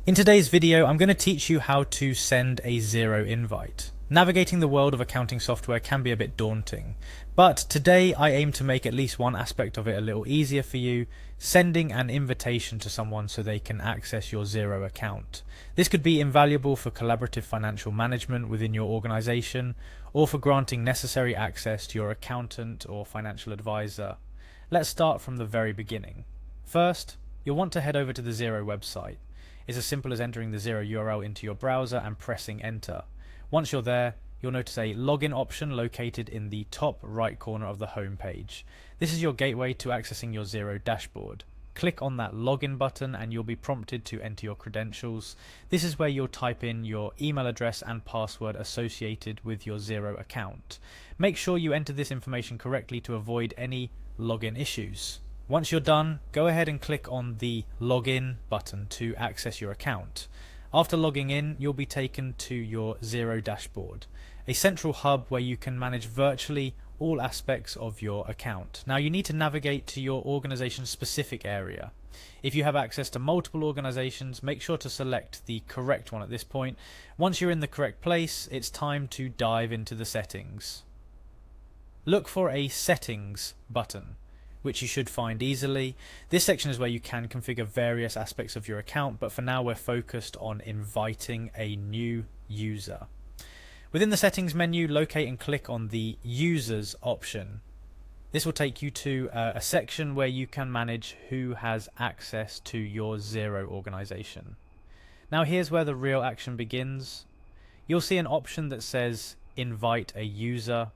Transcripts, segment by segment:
In today's video, I'm going to teach you how to send a Xero invite. Navigating the world of accounting software can be a bit daunting, but today I aim to make at least one aspect of it a little easier for you, sending an invitation to someone so they can access your Xero account. This could be invaluable for collaborative financial management within your organization, or for granting necessary access to your accountant or financial advisor. Let's start from the very beginning. First, you'll want to head over to the Xero website. It's as simple as entering the Xero URL into your browser and pressing enter. Once you're there, you'll notice a login option located in the top right corner of the home page. This is your gateway to accessing your Xero dashboard. Click on that login button and you'll be prompted to enter your credentials. This is where you'll type in your email address and password associated with your Xero account. Make sure you enter this information correctly to avoid any login issues. Once you're done, go ahead and click on the login button to access your account. After logging in, you'll be taken to your Xero dashboard, a central hub where you can manage virtually all aspects of your account. Now you need to navigate to your organization's specific area. If you have access to multiple organizations, make sure to select the correct one at this point. Once you're in the correct place, it's time to dive into the settings. Look for a settings button, which you should find easily. This section is where you can configure various aspects of your account, but for now we're focused on inviting a new user. Within the settings menu, locate and click on the users option. This will take you to a section where you can manage who has access to your Xero organization. Now here's where the real action begins. You'll see an option that says invite a user.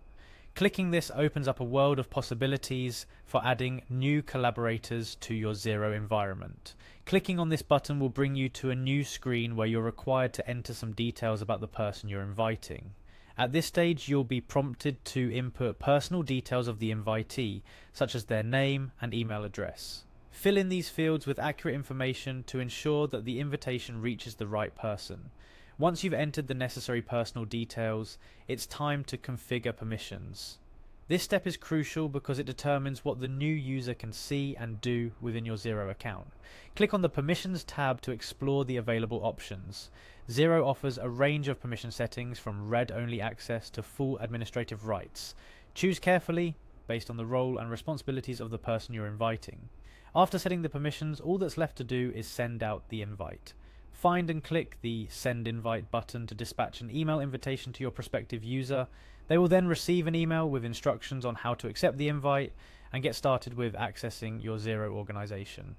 Clicking this opens up a world of possibilities for adding new collaborators to your Xero environment. Clicking on this button will bring you to a new screen where you're required to enter some details about the person you're inviting. At this stage, you'll be prompted to input personal details of the invitee, such as their name and email address. Fill in these fields with accurate information to ensure that the invitation reaches the right person. Once you've entered the necessary personal details, it's time to configure permissions. This step is crucial because it determines what the new user can see and do within your Xero account. Click on the Permissions tab to explore the available options. Xero offers a range of permission settings from read-only access to full administrative rights. Choose carefully based on the role and responsibilities of the person you're inviting. After setting the permissions, all that's left to do is send out the invite. Find and click the Send Invite button to dispatch an email invitation to your prospective user. They will then receive an email with instructions on how to accept the invite and get started with accessing your Xero organization.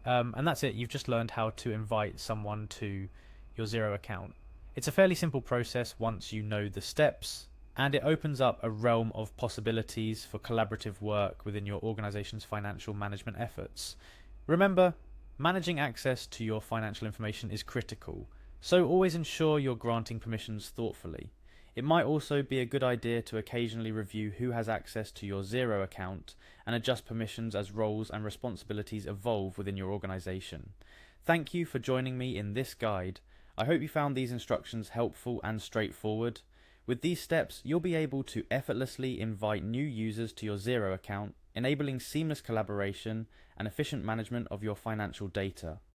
And that's it. You've just learned how to invite someone to your Xero account. It's a fairly simple process once you know the steps, and it opens up a realm of possibilities for collaborative work within your organization's financial management efforts. Remember, managing access to your financial information is critical, so always ensure you're granting permissions thoughtfully. It might also be a good idea to occasionally review who has access to your Xero account and adjust permissions as roles and responsibilities evolve within your organization. Thank you for joining me in this guide. I hope you found these instructions helpful and straightforward. With these steps, you'll be able to effortlessly invite new users to your Xero account, enabling seamless collaboration and efficient management of your financial data.